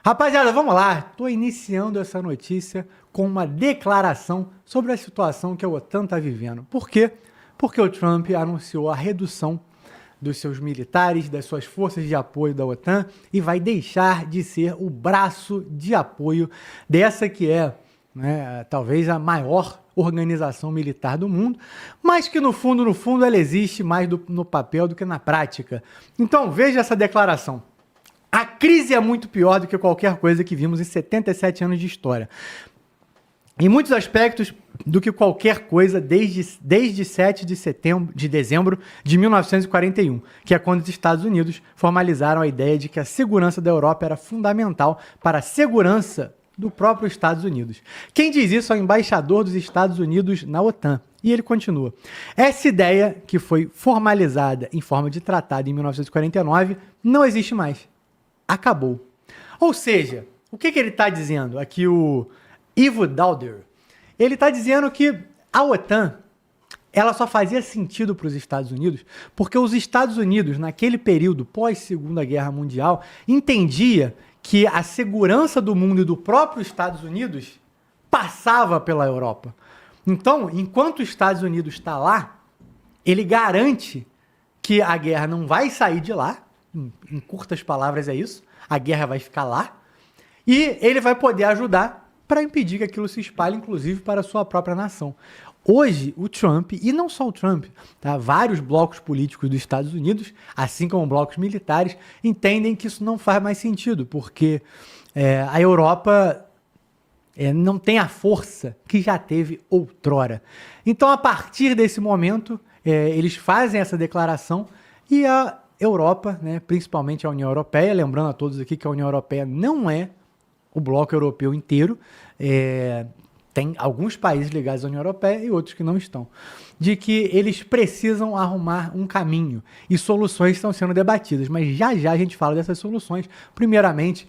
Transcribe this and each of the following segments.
Rapaziada, vamos lá. Estou iniciando essa notícia com uma declaração sobre a situação que a OTAN está vivendo. Por quê? Porque o Trump anunciou a redução dos seus militares, das suas forças de apoio da OTAN e vai deixar de ser o braço de apoio dessa que é, né, talvez a maior organização militar do mundo, mas que no fundo, ela existe mais no papel do que na prática. Então veja essa declaração. A crise é muito pior do que qualquer coisa que vimos em 77 anos de história. Em muitos aspectos, do que qualquer coisa desde 7 de dezembro de 1941, que é quando os Estados Unidos formalizaram a ideia de que a segurança da Europa era fundamental para a segurança do próprio Estados Unidos. Quem diz isso é o embaixador dos Estados Unidos na OTAN. E ele continua. Essa ideia, que foi formalizada em forma de tratado em 1949, não existe mais. Acabou. Ou seja, o que ele está dizendo? Aqui o Ivo Daalder. Ele está dizendo que a OTAN ela só fazia sentido para os Estados Unidos porque os Estados Unidos, naquele período pós-Segunda Guerra Mundial, entendia que a segurança do mundo e do próprio Estados Unidos passava pela Europa. Então, enquanto os Estados Unidos está lá, ele garante que a guerra não vai sair de lá. Em curtas palavras é isso, a guerra vai ficar lá, e ele vai poder ajudar para impedir que aquilo se espalhe, inclusive para a sua própria nação. Hoje, o Trump, e não só o Trump, tá? Vários blocos políticos dos Estados Unidos, assim como blocos militares, entendem que isso não faz mais sentido, porque a Europa não tem a força que já teve outrora. Então, a partir desse momento, eles fazem essa declaração e a Europa, né, principalmente a União Europeia, lembrando a todos aqui que a União Europeia não é o bloco europeu inteiro, tem alguns países ligados à União Europeia e outros que não estão, de que eles precisam arrumar um caminho e soluções estão sendo debatidas, mas já a gente fala dessas soluções. Primeiramente,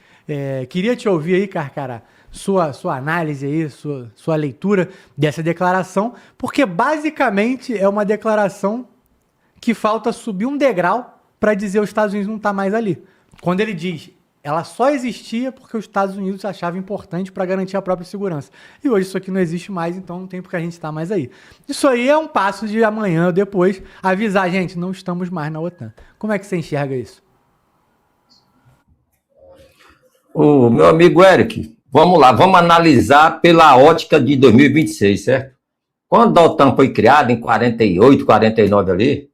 queria te ouvir aí, Carcará, sua análise aí, sua leitura dessa declaração, porque basicamente é uma declaração que falta subir um degrau para dizer os Estados Unidos não está mais ali. Quando ele diz, ela só existia porque os Estados Unidos achavam importante para garantir a própria segurança. E hoje isso aqui não existe mais, então não tem porque a gente estar mais aí. Isso aí é um passo de amanhã ou depois avisar, gente, não estamos mais na OTAN. Como é que você enxerga isso? Ô, meu amigo Eric, vamos lá, vamos analisar pela ótica de 2026, certo? Quando a OTAN foi criada, em 48, 49 ali,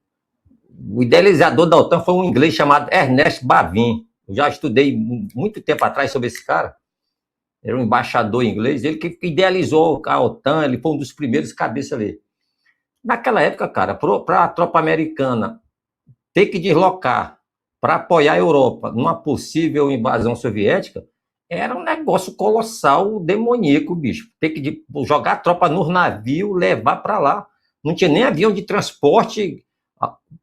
o idealizador da OTAN foi um inglês chamado Ernest Bavin. Eu já estudei muito tempo atrás sobre esse cara. Era um embaixador inglês, ele que idealizou a OTAN, ele foi um dos primeiros cabeças ali. Naquela época, cara, para a tropa americana ter que deslocar para apoiar a Europa numa possível invasão soviética, era um negócio colossal, demoníaco, bicho. Ter que jogar a tropa nos navios, levar para lá. Não tinha nem avião de transporte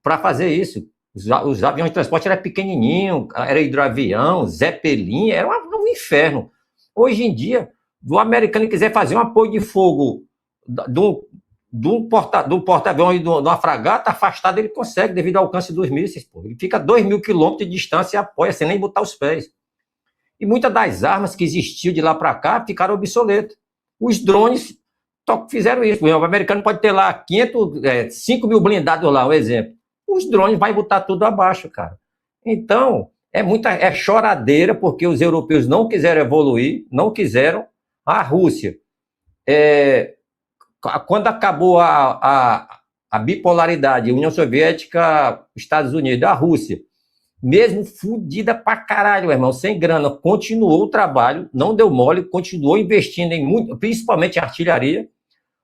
para fazer isso. Os aviões de transporte eram pequenininhos, era hidroavião, Zeppelin, era um inferno. Hoje em dia, o americano quiser fazer um apoio de fogo do porta-aviões e de uma fragata afastada, ele consegue, devido ao alcance dos mísseis. Pô. Ele fica a 2.000 quilômetros de distância e apoia, sem nem botar os pés. E muitas das armas que existiam de lá para cá ficaram obsoletas. Os drones fizeram isso. O americano pode ter lá 5 mil blindados lá, um exemplo. Os drones vão botar tudo abaixo, cara. Então, é choradeira, porque os europeus não quiseram evoluir, não quiseram. A Rússia, quando acabou a bipolaridade, União Soviética, Estados Unidos, a Rússia, mesmo fudida pra caralho, irmão, sem grana, continuou o trabalho, não deu mole, continuou investindo em muito, principalmente em artilharia.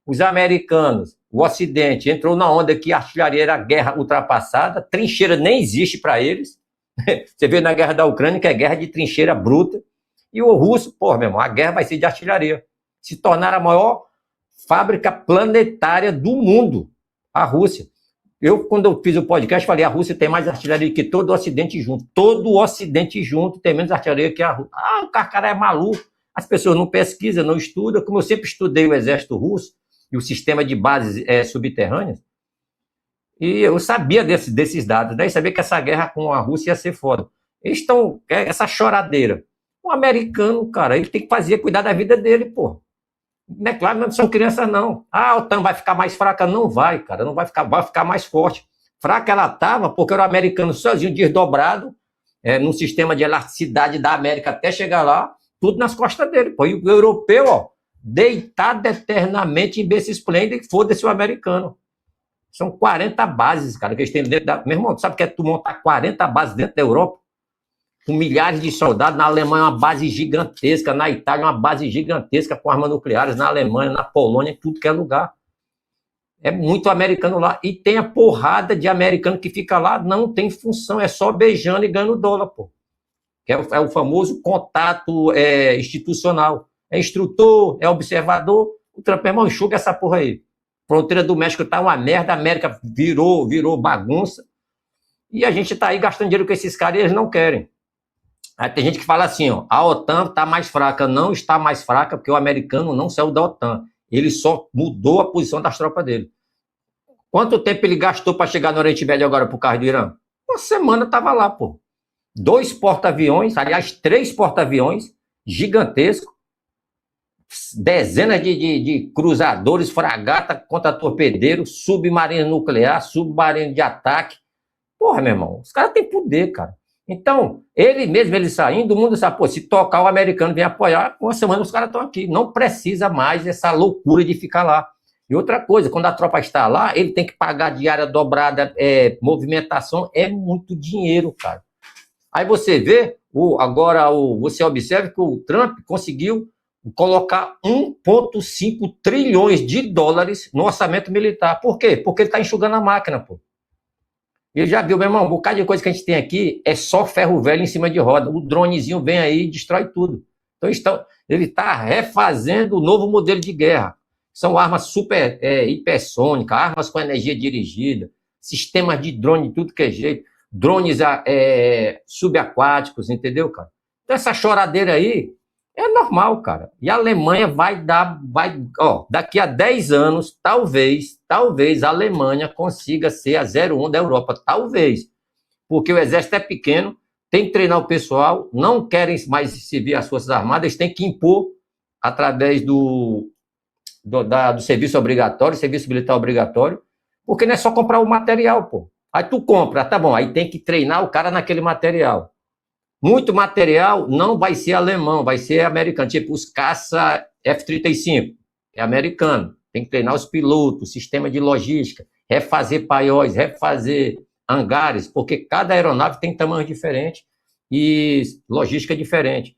Os americanos, o Ocidente, entrou na onda que a artilharia era guerra ultrapassada, trincheira nem existe para eles. Você vê na guerra da Ucrânia que é guerra de trincheira bruta. E o russo, pô, meu irmão, a guerra vai ser de artilharia. Se tornar a maior fábrica planetária do mundo, a Rússia. Quando eu fiz o podcast, falei, a Rússia tem mais artilharia que todo o Ocidente junto. Todo o Ocidente junto tem menos artilharia que a Rússia. Ah, o cara é maluco. As pessoas não pesquisam, não estudam. Como eu sempre estudei o exército russo e o sistema de bases subterrâneas, e eu sabia desses dados, né? E sabia que essa guerra com a Rússia ia ser foda. Eles estão, essa choradeira. O americano, cara, ele tem que fazer, cuidar da vida dele, pô. Não é claro, não são crianças, não. A OTAN vai ficar mais fraca? Não vai, cara, não vai ficar mais forte. Fraca ela estava porque era o americano sozinho, desdobrado, num sistema de elasticidade da América até chegar lá, tudo nas costas dele, pô. E o europeu, ó, deitado eternamente em berço esplêndido, foda-se o americano. São 40 bases, cara, que eles têm dentro da... Meu irmão, sabe o que é tu montar 40 bases dentro da Europa? Com milhares de soldados. Na Alemanha, uma base gigantesca. Na Itália, uma base gigantesca com armas nucleares. Na Alemanha, na Polônia, em tudo que é lugar. É muito americano lá. E tem a porrada de americano que fica lá, não tem função, é só beijando e ganhando dólar, pô. Que é o famoso contato institucional. É instrutor, é observador. O Trump, irmão, enxuga essa porra aí. Fronteira do México tá uma merda, a América virou bagunça. E a gente tá aí gastando dinheiro com esses caras e eles não querem. Aí tem gente que fala assim, ó, a OTAN está mais fraca. Não está mais fraca porque o americano não saiu da OTAN. Ele só mudou a posição das tropas dele. Quanto tempo ele gastou para chegar no Oriente Médio agora por causa do Irã? Uma semana estava lá, pô. 2 porta-aviões, aliás, 3 porta-aviões gigantescos, dezenas de cruzadores, fragata contra torpedeiro, submarino nuclear, submarino de ataque. Porra, meu irmão, os caras têm poder, cara. Então, ele saindo, o mundo sabe, pô, se tocar o americano vem apoiar, uma semana os caras estão aqui. Não precisa mais dessa loucura de ficar lá. E outra coisa, quando a tropa está lá, ele tem que pagar diária dobrada, movimentação, é muito dinheiro, cara. Aí você vê, você observa que o Trump conseguiu colocar 1,5 trilhões de dólares no orçamento militar. Por quê? Porque ele está enxugando a máquina, pô. Ele já viu, meu irmão, um bocado de coisa que a gente tem aqui é só ferro velho em cima de roda. O dronezinho vem aí e destrói tudo. Então, ele está refazendo o novo modelo de guerra. São armas super hipersônicas, armas com energia dirigida, sistemas de drone de tudo que é jeito, drones subaquáticos, entendeu, cara? Então, essa choradeira aí é normal, cara. E a Alemanha daqui a 10 anos, talvez a Alemanha consiga ser a 01 da Europa, talvez. Porque o exército é pequeno, tem que treinar o pessoal, não querem mais servir as Forças Armadas, tem que impor através do serviço obrigatório, serviço militar obrigatório, porque não é só comprar o material, pô. Aí tu compra, tá bom, aí tem que treinar o cara naquele material. Muito material não vai ser alemão, vai ser americano. Tipo, os caça F-35, é americano. Tem que treinar os pilotos, sistema de logística, refazer paióis, refazer hangares, porque cada aeronave tem tamanho diferente e logística diferente.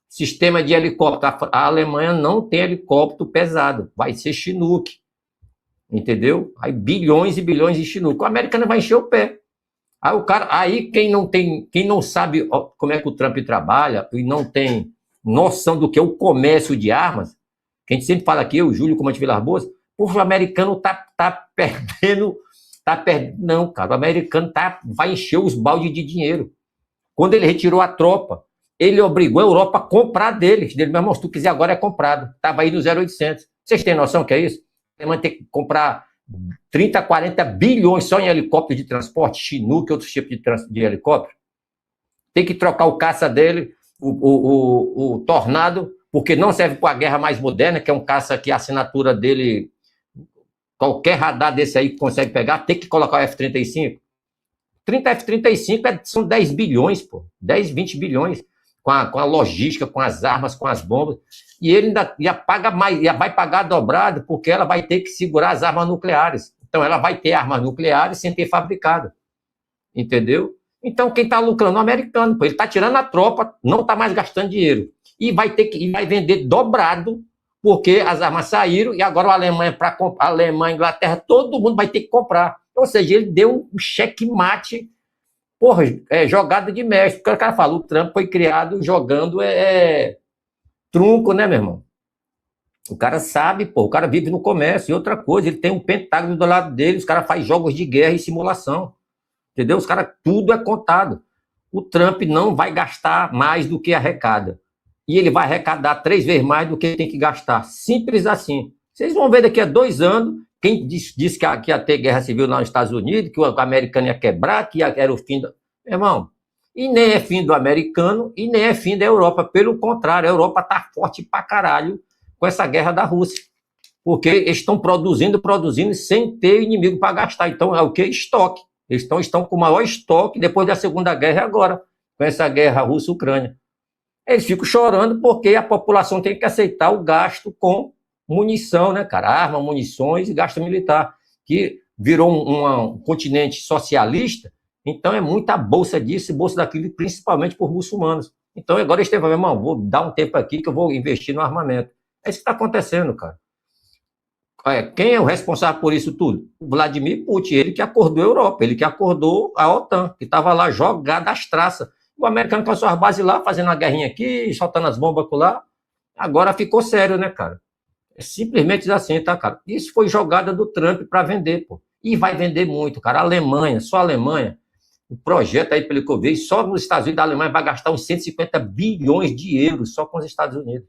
Sistema de helicóptero. A Alemanha não tem helicóptero pesado, vai ser Chinook. Entendeu? Aí bilhões e bilhões de Chinook. O americano vai encher o pé. Aí quem não sabe como é que o Trump trabalha e não tem noção do que é o comércio de armas, que a gente sempre fala aqui, o Júlio Comandante Vilas Boas, o americano tá perdendo, não, cara, o americano vai encher os baldes de dinheiro. Quando ele retirou a tropa, ele obrigou a Europa a comprar dele. Meu irmão, se tu quiser agora é comprado. Estava aí no 0,800. Vocês têm noção que é isso? Ele tem que comprar 30, 40 bilhões só em helicóptero de transporte, Chinook, outros tipos de helicóptero. Tem que trocar o caça dele, o Tornado, porque não serve para a guerra mais moderna, que é um caça que a assinatura dele, qualquer radar desse aí que consegue pegar, tem que colocar o F-35. 30 F-35 são 10 bilhões, pô. 10, 20 bilhões. Com a logística, com as armas, com as bombas. E ele ainda paga mais, já vai pagar dobrado, porque ela vai ter que segurar as armas nucleares. Então, ela vai ter armas nucleares sem ter fabricado. Entendeu? Então, quem está lucrando é o americano. Pô. Ele está tirando a tropa, não está mais gastando dinheiro. E vai vender dobrado, porque as armas saíram, e agora a Alemanha, a Inglaterra, todo mundo vai ter que comprar. Ou seja, ele deu um checkmate. Porra, jogada de mestre. Porque o cara fala, o Trump foi criado jogando trunco, né, meu irmão? O cara sabe, pô, o cara vive no comércio. E outra coisa, ele tem um Pentágono do lado dele, os caras fazem jogos de guerra e simulação. Entendeu? Os caras, tudo é contado. O Trump não vai gastar mais do que arrecada. E ele vai arrecadar 3 vezes mais do que ele tem que gastar. Simples assim. Vocês vão ver daqui a 2 anos, quem disse que ia ter guerra civil lá nos Estados Unidos, que o americano ia quebrar, que era o fim do... Meu irmão, E nem é fim do americano e nem é fim da Europa. Pelo contrário, a Europa está forte pra caralho com essa guerra da Rússia. Porque eles estão produzindo sem ter inimigo para gastar. Então é o que? Estoque. Eles estão com o maior estoque depois da Segunda Guerra e agora, com essa guerra Rússia-Ucrânia. Eles ficam chorando porque a população tem que aceitar o gasto com munição, né, cara? Arma, munições e gasto militar, que virou um continente socialista, então é muita bolsa disso e bolsa daquilo, principalmente por muçulmanos. Então agora eles têm que falar, irmão, vou dar um tempo aqui que eu vou investir no armamento. É isso que está acontecendo, cara. Quem é o responsável por isso tudo? O Vladimir Putin, ele que acordou a Europa, ele que acordou a OTAN, que estava lá jogada às traças. O americano com as suas bases lá, fazendo a guerrinha aqui, soltando as bombas lá. Agora ficou sério, né, cara? É simplesmente assim, tá, cara? Isso foi jogada do Trump para vender, pô. E vai vender muito, cara. A Alemanha, só a Alemanha, o projeto aí, pelo que eu vejo, só nos Estados Unidos, a Alemanha vai gastar uns 150 bilhões de euros só com os Estados Unidos.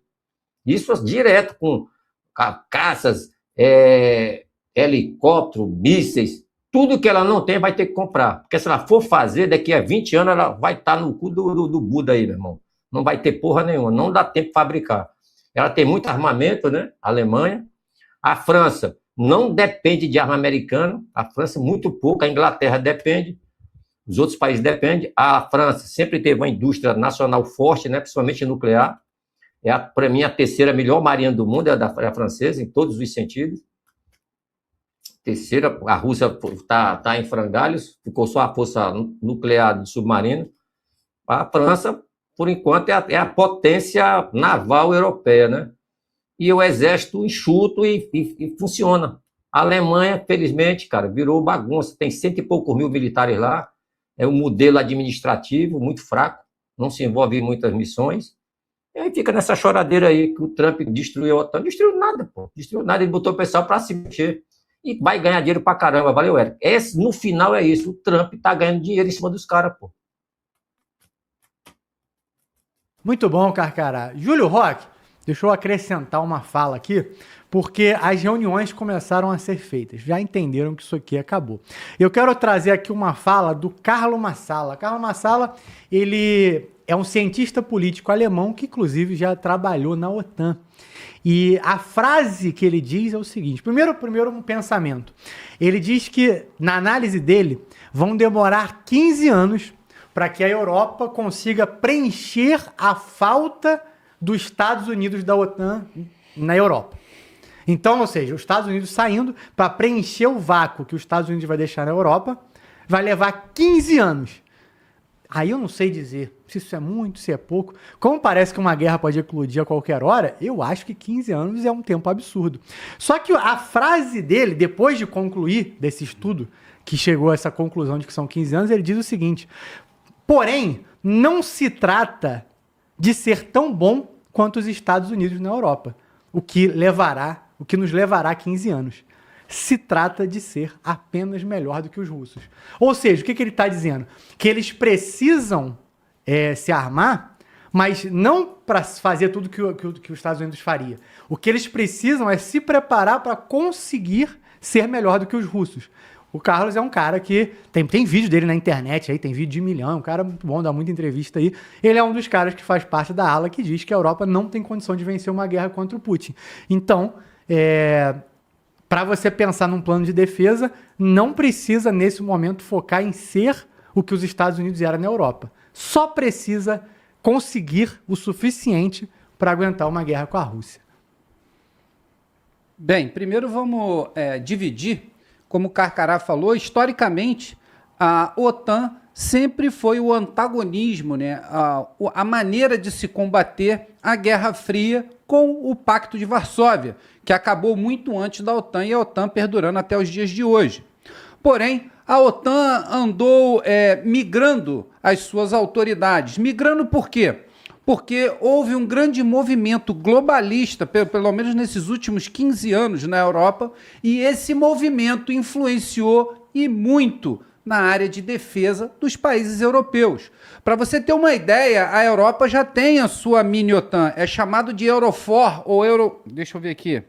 Isso direto com caças, helicóptero, mísseis, tudo que ela não tem vai ter que comprar. Porque se ela for fazer, daqui a 20 anos, ela vai estar no cu do Buda aí, meu irmão. Não vai ter porra nenhuma, não dá tempo para fabricar. Ela tem muito armamento, né? A Alemanha. A França não depende de arma americana. A França, muito pouco. A Inglaterra depende. Os outros países dependem. A França sempre teve uma indústria nacional forte, né? Principalmente nuclear. Para mim, a terceira melhor marinha do mundo é a francesa, em todos os sentidos. Terceira, a Rússia está em frangalhos, ficou só a força nuclear de submarino. A França, por enquanto, é a potência naval europeia, né? E o exército enxuto e funciona. A Alemanha, felizmente, cara, virou bagunça. Tem 100 e poucos mil militares lá. É um modelo administrativo muito fraco. Não se envolve em muitas missões. E aí fica nessa choradeira aí que o Trump destruiu a OTAN. Destruiu nada, pô. Destruiu nada. Ele botou o pessoal para se mexer. E vai ganhar dinheiro pra caramba. Valeu, Eric. No final é isso. O Trump tá ganhando dinheiro em cima dos caras, pô. Muito bom, Carcará. Júlio Roque, deixa eu acrescentar uma fala aqui, porque as reuniões começaram a ser feitas. Já entenderam que isso aqui acabou. Eu quero trazer aqui uma fala do Carlo Massala. Carlo Massala, ele é um cientista político alemão que, inclusive, já trabalhou na OTAN. E a frase que ele diz é o seguinte, primeiro um pensamento. Ele diz que, na análise dele, vão demorar 15 anos para que a Europa consiga preencher a falta dos Estados Unidos da OTAN na Europa. Então, ou seja, os Estados Unidos saindo para preencher o vácuo que os Estados Unidos vai deixar na Europa, vai levar 15 anos. Aí eu não sei dizer se isso é muito, se é pouco. Como parece que uma guerra pode eclodir a qualquer hora, eu acho que 15 anos é um tempo absurdo. Só que a frase dele, depois de concluir desse estudo, que chegou a essa conclusão de que são 15 anos, ele diz o seguinte: porém, não se trata de ser tão bom quanto os Estados Unidos na Europa, o que nos levará 15 anos. Se trata de ser apenas melhor do que os russos. Ou seja, o que ele está dizendo? Que eles precisam se armar, mas não para fazer tudo que os Estados Unidos faria. O que eles precisam é se preparar para conseguir ser melhor do que os russos. O Carlos é um cara que tem vídeo dele na internet, aí tem vídeo de 1 milhão, é um cara muito bom, dá muita entrevista aí. Ele é um dos caras que faz parte da ala que diz que a Europa não tem condição de vencer uma guerra contra o Putin. Então, para você pensar num plano de defesa, não precisa, nesse momento, focar em ser o que os Estados Unidos eram na Europa. Só precisa conseguir o suficiente para aguentar uma guerra com a Rússia. Bem, primeiro vamos dividir. Como o Carcará falou, historicamente, a OTAN sempre foi o antagonismo, né? A maneira de se combater a Guerra Fria com o Pacto de Varsóvia, que acabou muito antes da OTAN e a OTAN perdurando até os dias de hoje. Porém, a OTAN andou migrando as suas autoridades. Migrando por quê? Porque houve um grande movimento globalista, pelo menos nesses últimos 15 anos na Europa, e esse movimento influenciou e muito na área de defesa dos países europeus. Para você ter uma ideia, a Europa já tem a sua mini-OTAN, é chamado de Eurofor ou Deixa eu ver aqui.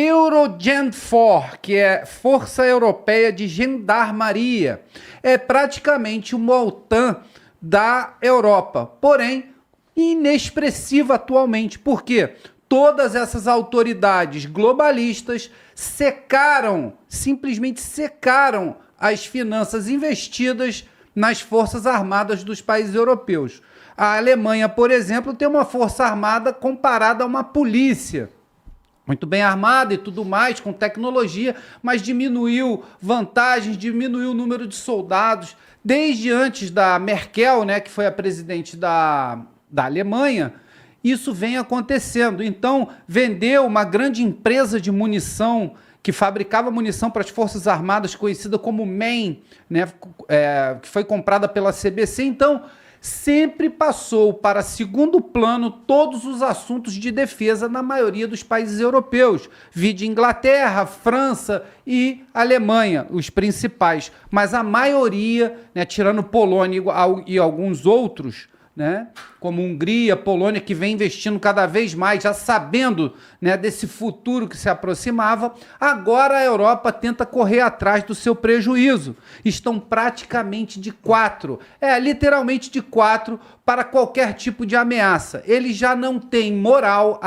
Eurogenfor, que é Força Europeia de Gendarmaria. É praticamente uma OTAN da Europa, porém inexpressiva atualmente. Por quê? Todas essas autoridades globalistas simplesmente secaram as finanças investidas nas forças armadas dos países europeus. A Alemanha, por exemplo, tem uma força armada comparada a uma polícia, muito bem armada e tudo mais, com tecnologia, mas diminuiu vantagens, diminuiu o número de soldados. Desde antes da Merkel, né, que foi a presidente da Alemanha, isso vem acontecendo. Então, vendeu uma grande empresa de munição que fabricava munição para as Forças Armadas, conhecida como MAN, né, que foi comprada pela CBC. Então, sempre passou para segundo plano todos os assuntos de defesa na maioria dos países europeus. Vide Inglaterra, França e Alemanha, os principais. Mas a maioria, né, tirando Polônia e alguns outros, né, como Hungria, Polônia, que vem investindo cada vez mais, já sabendo, né, desse futuro que se aproximava, agora a Europa tenta correr atrás do seu prejuízo. Estão praticamente de quatro, literalmente de quatro para qualquer tipo de ameaça. Eles já não têm moral,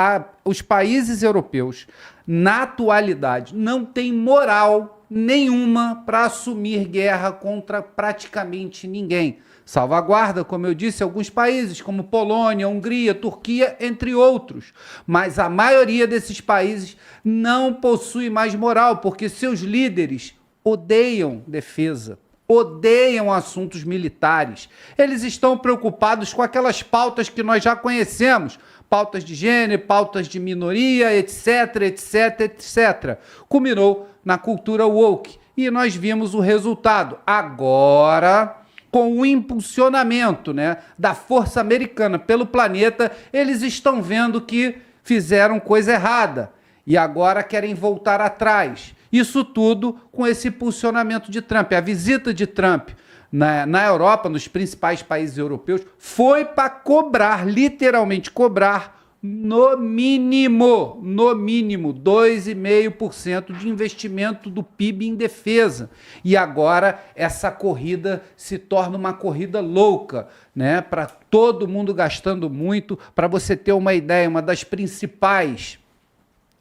os países europeus, na atualidade, não têm moral nenhuma para assumir guerra contra praticamente ninguém. Salvaguarda, como eu disse, alguns países como Polônia, Hungria, Turquia, entre outros. Mas a maioria desses países não possui mais moral, porque seus líderes odeiam defesa, odeiam assuntos militares. Eles estão preocupados com aquelas pautas que nós já conhecemos, pautas de gênero, pautas de minoria, etc, etc, etc. Culminou na cultura woke e nós vimos o resultado. Agora, com o impulsionamento, né, da força americana pelo planeta, eles estão vendo que fizeram coisa errada e agora querem voltar atrás. Isso tudo com esse impulsionamento de Trump. A visita de Trump na Europa, nos principais países europeus, foi para cobrar, literalmente cobrar, no mínimo 2,5% de investimento do PIB em defesa. E agora essa corrida se torna uma corrida louca, né? Para todo mundo gastando muito. Para você ter uma ideia, uma das principais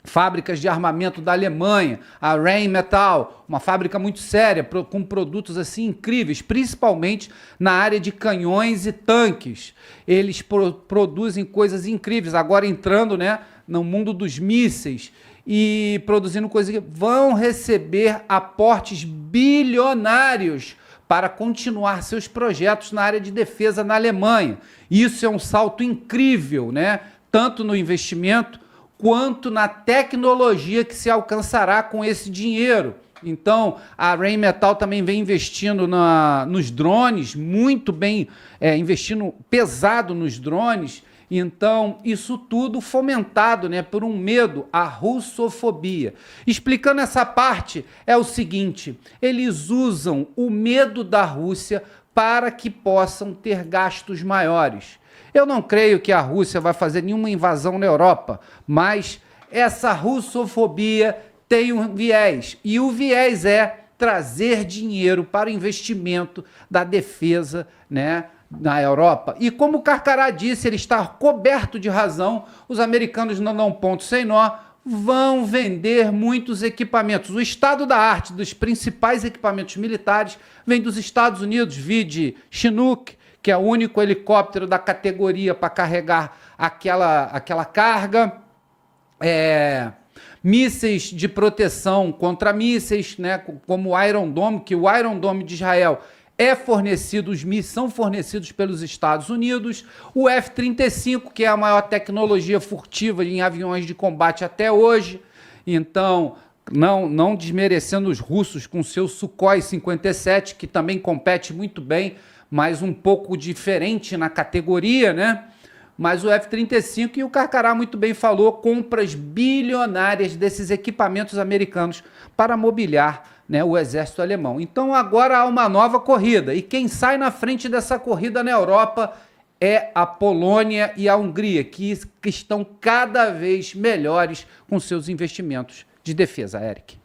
fábricas de armamento da Alemanha, a Rheinmetall, uma fábrica muito séria, com produtos assim incríveis, principalmente na área de canhões e tanques. Eles produzem coisas incríveis, agora entrando, né, no mundo dos mísseis e produzindo coisas que vão receber aportes bilionários para continuar seus projetos na área de defesa na Alemanha. Isso é um salto incrível, né? Tanto no investimento quanto na tecnologia que se alcançará com esse dinheiro. Então, a Rheinmetall também vem investindo nos drones, muito bem, investindo pesado nos drones. Então, isso tudo fomentado, né, por um medo, a russofobia. Explicando essa parte, é o seguinte: eles usam o medo da Rússia para que possam ter gastos maiores. Eu não creio que a Rússia vai fazer nenhuma invasão na Europa, mas essa russofobia tem um viés, e o viés é trazer dinheiro para o investimento da defesa, né, na Europa. E como o Carcará disse, ele está coberto de razão, os americanos não dão ponto sem nó, vão vender muitos equipamentos. O estado da arte dos principais equipamentos militares vem dos Estados Unidos, vide Chinook, que é o único helicóptero da categoria para carregar aquela carga, mísseis de proteção contra mísseis, né, como o Iron Dome, que o Iron Dome de Israel os mísseis são fornecidos pelos Estados Unidos, o F-35, que é a maior tecnologia furtiva em aviões de combate até hoje. Então, não desmerecendo os russos com seu Sukhoi 57, que também compete muito bem, mas um pouco diferente na categoria, né? Mas o F-35, e o Carcará muito bem falou, compras bilionárias desses equipamentos americanos para mobiliar, né, o exército alemão. Então agora há uma nova corrida, e quem sai na frente dessa corrida na Europa é a Polônia e a Hungria, que estão cada vez melhores com seus investimentos de defesa, Eric.